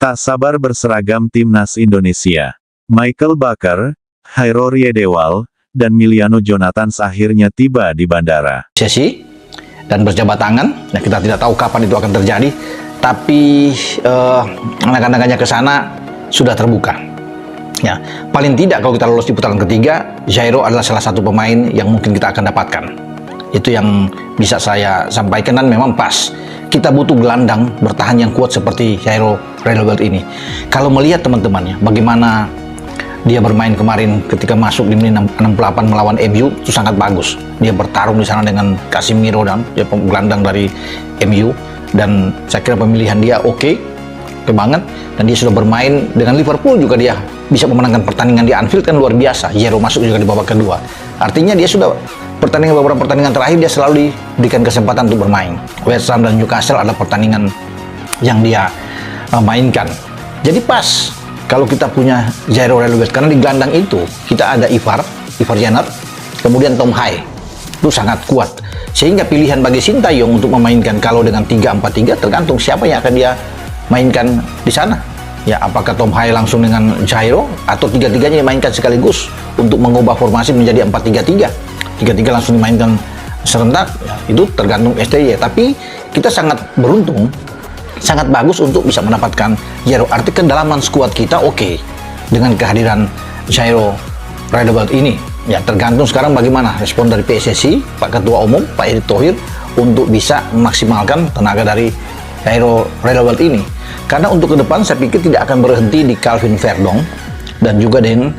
Tak sabar berseragam timnas Indonesia. Michael Baker, Jairo Riedewald, dan Miliano Jonathans akhirnya tiba di bandara. Sesi dan berjabat tangan. Nah, kita tidak tahu kapan itu akan terjadi, tapi anak-anaknya ke sana sudah terbuka. Ya, paling tidak kalau kita lolos di putaran ketiga, Jairo adalah salah satu pemain yang mungkin kita akan dapatkan. Itu yang bisa saya sampaikan, dan memang pas. Kita butuh gelandang bertahan yang kuat seperti Jairo Riedewald ini. Kalau melihat teman-temannya, bagaimana dia bermain kemarin ketika masuk di menit 68 melawan MU, itu sangat bagus. Dia bertarung di sana dengan Casemiro, dan dia gelandang dari MU, dan saya kira pemilihan dia oke banget. Dan dia sudah bermain dengan Liverpool juga, dia bisa memenangkan pertandingan di Anfield, kan luar biasa. Jairo masuk juga di babak kedua. Artinya dia sudah beberapa pertandingan terakhir dia selalu diberikan kesempatan untuk bermain. West Ham dan Newcastle adalah pertandingan yang dia mainkan. Jadi pas kalau kita punya Jairo Riedewald, karena di gelandang itu kita ada Ivar Jenner, kemudian Tom Hai, itu sangat kuat. Sehingga pilihan bagi Sintayong untuk memainkan kalau dengan 3-4-3 tergantung siapa yang akan dia mainkan di sana. Ya, apakah Tom Hai langsung dengan Jairo atau tiga-tiganya dimainkan sekaligus untuk mengubah formasi menjadi 4-3-3. Tiga-tiga langsung dimainkan serentak, ya, itu tergantung STY. Tapi kita sangat beruntung, sangat bagus untuk bisa mendapatkan Jairo. Arti kedalaman skuad kita oke dengan kehadiran Jairo Riedewald ini. Ya, tergantung sekarang bagaimana respon dari PSSI, Pak Ketua Umum, Pak Erick Thohir, untuk bisa memaksimalkan tenaga dari Jairo Riedewald ini. Karena untuk ke depan saya pikir tidak akan berhenti di Calvin Verdong dan juga dengan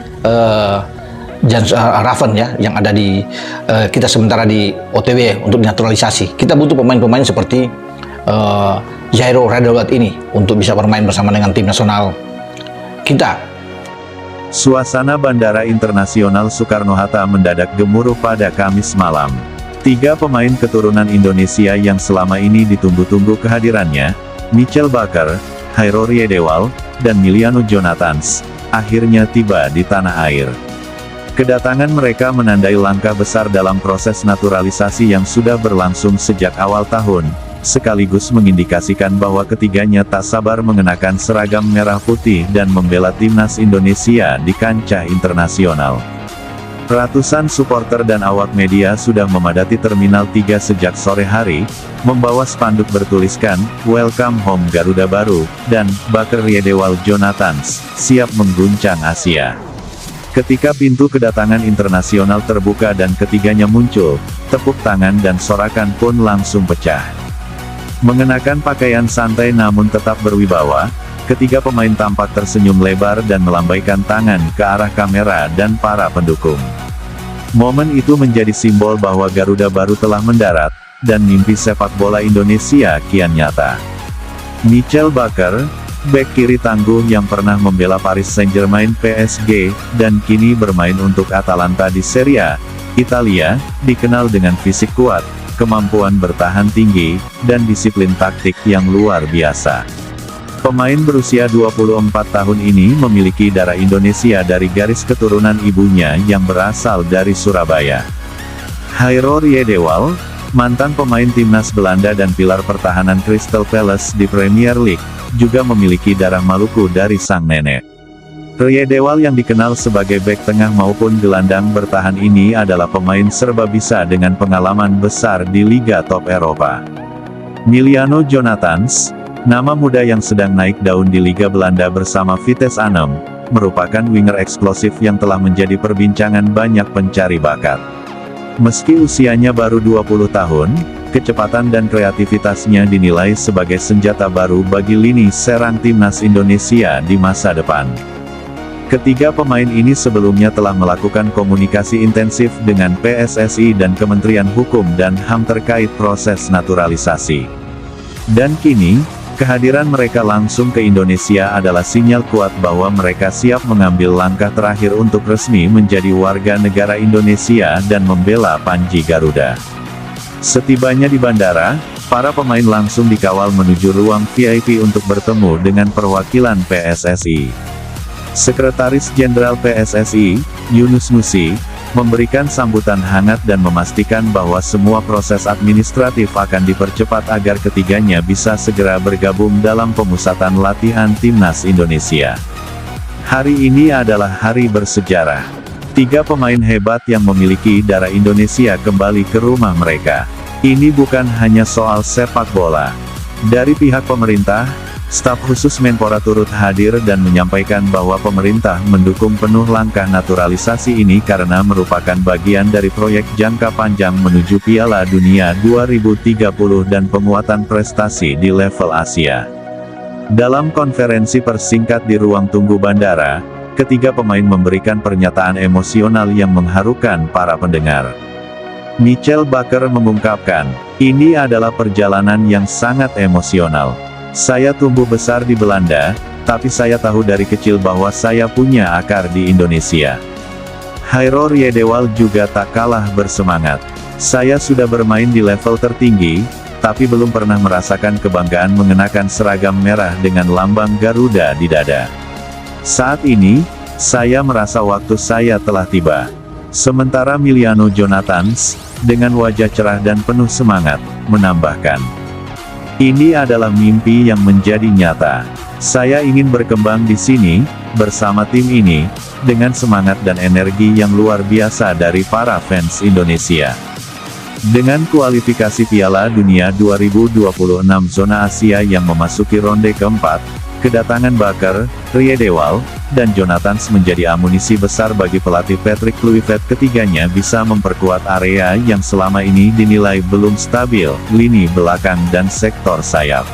Jans Raven, ya, yang ada di kita sementara di OTW untuk dinaturalisasi. Kita butuh pemain-pemain seperti Jairo Riedewald ini untuk bisa bermain bersama dengan tim nasional kita. Suasana Bandara Internasional Soekarno-Hatta mendadak gemuruh pada Kamis malam. 3 pemain keturunan Indonesia yang selama ini ditunggu-tunggu kehadirannya, Michael Baker, Jairo Riedewald, dan Miliano Jonathans, akhirnya tiba di tanah air. Kedatangan mereka menandai langkah besar dalam proses naturalisasi yang sudah berlangsung sejak awal tahun, sekaligus mengindikasikan bahwa ketiganya tak sabar mengenakan seragam merah putih dan membela timnas Indonesia di kancah internasional. Ratusan supporter dan awak media sudah memadati Terminal 3 sejak sore hari, membawa spanduk bertuliskan, "Welcome Home Garuda Baru," dan "Baker Riedewald Jonathans, siap mengguncang Asia." Ketika pintu kedatangan internasional terbuka dan ketiganya muncul, tepuk tangan dan sorakan pun langsung pecah. Mengenakan pakaian santai namun tetap berwibawa, ketiga pemain tampak tersenyum lebar dan melambaikan tangan ke arah kamera dan para pendukung. Momen itu menjadi simbol bahwa Garuda Baru telah mendarat, dan mimpi sepak bola Indonesia kian nyata. Michael Baker, bek kiri tangguh yang pernah membela Paris Saint-Germain PSG, dan kini bermain untuk Atalanta di Serie A, Italia, dikenal dengan fisik kuat, kemampuan bertahan tinggi, dan disiplin taktik yang luar biasa. Pemain berusia 24 tahun ini memiliki darah Indonesia dari garis keturunan ibunya yang berasal dari Surabaya. Jairo Riedewald, mantan pemain timnas Belanda dan pilar pertahanan Crystal Palace di Premier League, juga memiliki darah Maluku dari sang nenek. Riedewald yang dikenal sebagai bek tengah maupun gelandang bertahan ini adalah pemain serba bisa dengan pengalaman besar di liga top Eropa. Miliano Jonathans, nama muda yang sedang naik daun di Liga Belanda bersama Vitesse Arnhem, merupakan winger eksplosif yang telah menjadi perbincangan banyak pencari bakat. Meski usianya baru 20 tahun, kecepatan dan kreativitasnya dinilai sebagai senjata baru bagi lini serang timnas Indonesia di masa depan. Ketiga pemain ini sebelumnya telah melakukan komunikasi intensif dengan PSSI dan Kementerian Hukum dan HAM terkait proses naturalisasi. Dan kini, kehadiran mereka langsung ke Indonesia adalah sinyal kuat bahwa mereka siap mengambil langkah terakhir untuk resmi menjadi warga negara Indonesia dan membela Panji Garuda. Setibanya di bandara, para pemain langsung dikawal menuju ruang VIP untuk bertemu dengan perwakilan PSSI. Sekretaris Jenderal PSSI, Yunus Nusi, memberikan sambutan hangat dan memastikan bahwa semua proses administratif akan dipercepat agar ketiganya bisa segera bergabung dalam pemusatan latihan timnas Indonesia. Hari ini adalah hari bersejarah. 3 pemain hebat yang memiliki darah Indonesia kembali ke rumah mereka. Ini bukan hanya soal sepak bola. Dari pihak pemerintah, staf khusus Menpora turut hadir dan menyampaikan bahwa pemerintah mendukung penuh langkah naturalisasi ini karena merupakan bagian dari proyek jangka panjang menuju Piala Dunia 2030 dan penguatan prestasi di level Asia. Dalam konferensi persingkat di ruang tunggu bandara, ketiga pemain memberikan pernyataan emosional yang mengharukan para pendengar. Michel Bakker mengungkapkan, "Ini adalah perjalanan yang sangat emosional. Saya tumbuh besar di Belanda, tapi saya tahu dari kecil bahwa saya punya akar di Indonesia." Hairo Riedewal juga tak kalah bersemangat. "Saya sudah bermain di level tertinggi, tapi belum pernah merasakan kebanggaan mengenakan seragam merah dengan lambang Garuda di dada. Saat ini, saya merasa waktu saya telah tiba." Sementara Miliano Jonathans, dengan wajah cerah dan penuh semangat, menambahkan, "Ini adalah mimpi yang menjadi nyata. Saya ingin berkembang di sini, bersama tim ini, dengan semangat dan energi yang luar biasa dari para fans Indonesia." Dengan kualifikasi Piala Dunia 2026 zona Asia yang memasuki ronde keempat, kedatangan Bakker, Riedewal, dan Jonathans menjadi amunisi besar bagi pelatih Patrick Kluivert. Ketiganya bisa memperkuat area yang selama ini dinilai belum stabil, lini belakang dan sektor sayap.